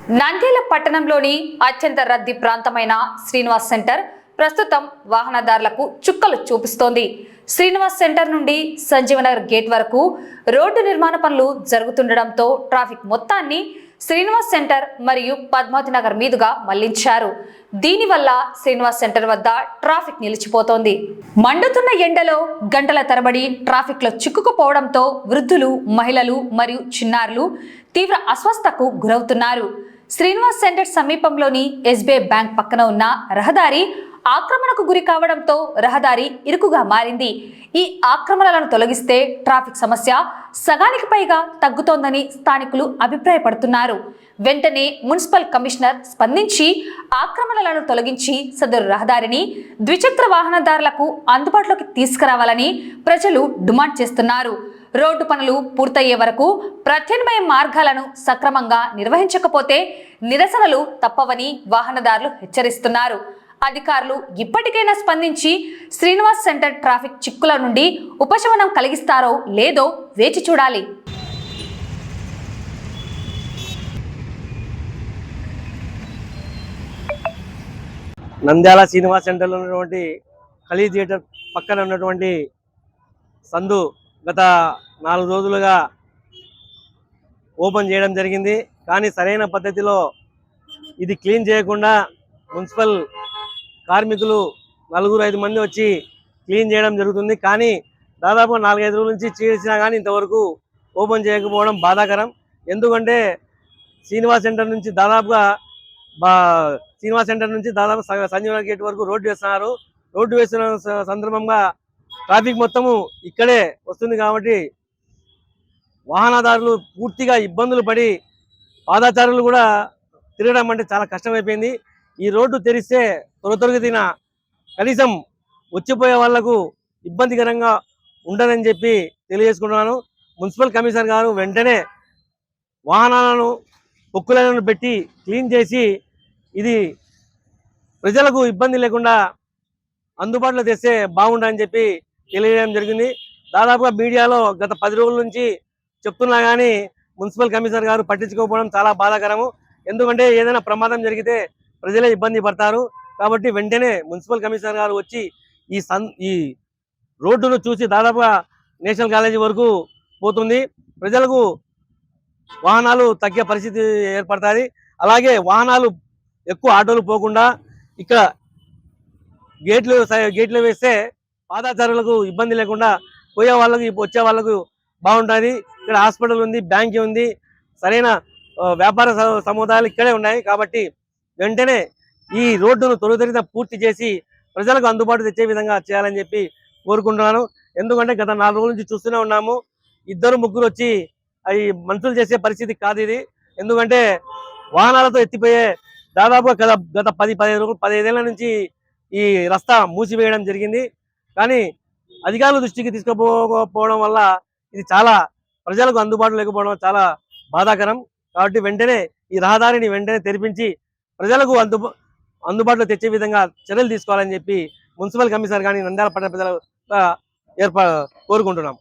నంద్యాల పట్టణంలోని అత్యంత రద్దీ ప్రాంతమైన శ్రీనివాస్ సెంటర్ ప్రస్తుతం వాహనదారులకు చుక్కలు చూపిస్తోంది. శ్రీనివాస్ సెంటర్ నుండి సంజీవనగర్ గేట్ వరకు రోడ్డు నిర్మాణ పనులు జరుగుతుండటంతో ట్రాఫిక్ మొత్తాన్ని శ్రీనివాస్ సెంటర్ మరియు పద్మావతి నగర్ మీదుగా మళ్లించారు. దీనివల్ల శ్రీనివాస్ సెంటర్ వద్ద ట్రాఫిక్ నిలిచిపోతోంది. మండుతున్న ఎండలో గంటల తరబడి ట్రాఫిక్ లో చిక్కుకుపోవడంతో వృద్ధులు, మహిళలు మరియు చిన్నారులు తీవ్ర అస్వస్థతకు గురవుతున్నారు. శ్రీనివాస్ సెంటర్ సమీపంలోని ఎస్బీఐ బ్యాంక్ పక్కన ఉన్న రహదారి ఆక్రమణకు గురి కావడంతో రహదారి ఇరుకుగా మారింది. ఈ ఆక్రమణలను తొలగిస్తే ట్రాఫిక్ సమస్య సగానికి పైగా తగ్గుతోందని స్థానికులు అభిప్రాయపడుతున్నారు. వెంటనే మున్సిపల్ కమిషనర్ స్పందించి ఆక్రమణలను తొలగించి సదరు రహదారిని ద్విచక్ర వాహనదారులకు అందుబాటులోకి తీసుకురావాలని ప్రజలు డిమాండ్ చేస్తున్నారు. రోడ్డు పనులు పూర్తయ్యే వరకు ప్రత్యామ్నాయ మార్గాలను సక్రమంగా నిర్వహించకపోతే నిరసనలు తప్పవని వాహనదారులు హెచ్చరిస్తున్నారు. అధికారులు ఇప్పటికైనా స్పందించి శ్రీనివాస్ సెంటర్ ట్రాఫిక్ చిక్కుల నుండి ఉపశమనం కలిగిస్తారో లేదో వేచి చూడాలి. నంద్యాల శ్రీనివాస్ సెంటర్లో ఉన్నటువంటి ఖలీ థియేటర్ పక్కన ఉన్నటువంటి సందు గత 4 రోజులుగా ఓపెన్ చేయడం జరిగింది. కానీ సరైన పద్ధతిలో ఇది క్లీన్ చేయకుండా మున్సిపల్ కార్మికులు 4-5 మంది వచ్చి క్లీన్ చేయడం జరుగుతుంది. కానీ దాదాపు 4-5 రోజుల నుంచి చేసినా కానీ ఇంతవరకు ఓపెన్ చేయకపోవడం బాధాకరం. ఎందుకంటే శ్రీనివాస్ సెంటర్ నుంచి దాదాపు సంజీవనగర్ గేట్ వరకు రోడ్డు వేస్తున్నారు. రోడ్డు వేస్తున్న సందర్భంగా ట్రాఫిక్ మొత్తము ఇక్కడే వస్తుంది కాబట్టి వాహనదారులు పూర్తిగా ఇబ్బందులు పడి పాదచారులు కూడా తిరగడం అంటే చాలా కష్టమైపోయింది. ఈ రోడ్డు తెరిస్తే త్వరగతిన కనీసం వచ్చిపోయే వాళ్లకు ఇబ్బందికరంగా ఉండదని చెప్పి తెలియజేసుకుంటున్నాను. మున్సిపల్ కమిషనర్ గారు వెంటనే వాహనాలను పొక్కులను పెట్టి క్లీన్ చేసి ఇది ప్రజలకు ఇబ్బంది లేకుండా అందుబాటులో తెస్తే బాగుండని చెప్పి తెలియజేయడం జరిగింది. దాదాపుగా మీడియాలో గత 10 రోజుల నుంచి చెప్తున్నా కానీ మున్సిపల్ కమిషనర్ గారు పట్టించుకోకపోవడం చాలా బాధాకరము. ఎందుకంటే ఏదైనా ప్రమాదం జరిగితే ప్రజలే ఇబ్బంది పడతారు. కాబట్టి వెంటనే మున్సిపల్ కమిషనర్ గారు వచ్చి ఈ రోడ్డును చూసి దాదాపుగా నేషనల్ కాలేజీ వరకు పోతుంది. ప్రజలకు వాహనాలు తగ్గే పరిస్థితి ఏర్పడుతుంది. అలాగే వాహనాలు ఎక్కువ ఆటోలు పోకుండా ఇక్కడ గేట్లు వేస్తే పాదచారులకు ఇబ్బంది లేకుండా పోయే వాళ్ళకి వచ్చే వాళ్ళకు బాగుంటుంది. ఇక్కడ హాస్పిటల్ ఉంది, బ్యాంక్ ఉంది, సరైన వ్యాపార సముదాయాలు ఇక్కడే ఉన్నాయి. కాబట్టి వెంటనే ఈ రోడ్డును త్వరితగతిన పూర్తి చేసి ప్రజలకు అందుబాటు తెచ్చే విధంగా చేయాలని చెప్పి కోరుకుంటున్నాను. ఎందుకంటే గత 4 రోజుల నుంచి చూస్తూనే ఉన్నాము. 2-3 వచ్చి అవి మనుషులు చేసే పరిస్థితి కాదు ఇది. ఎందుకంటే వాహనాలతో ఎత్తిపోయే దాదాపుగా గత 15 ఏళ్ల నుంచి ఈ రస్తా మూసివేయడం జరిగింది. కానీ అధికారుల దృష్టికి తీసుకుపోకపోవడం వల్ల ఇది చాలా ప్రజలకు అందుబాటులో లేకపోవడం చాలా బాధాకరం. కాబట్టి వెంటనే ఈ రహదారిని వెంటనే తెరిపించి ప్రజలకు అందుబాటులో తెచ్చే విధంగా చర్యలు తీసుకోవాలని చెప్పి మున్సిపల్ కమిషనర్ కానీ నంద్యాల పట్టణ ప్రజలు కోరుకుంటున్నాం.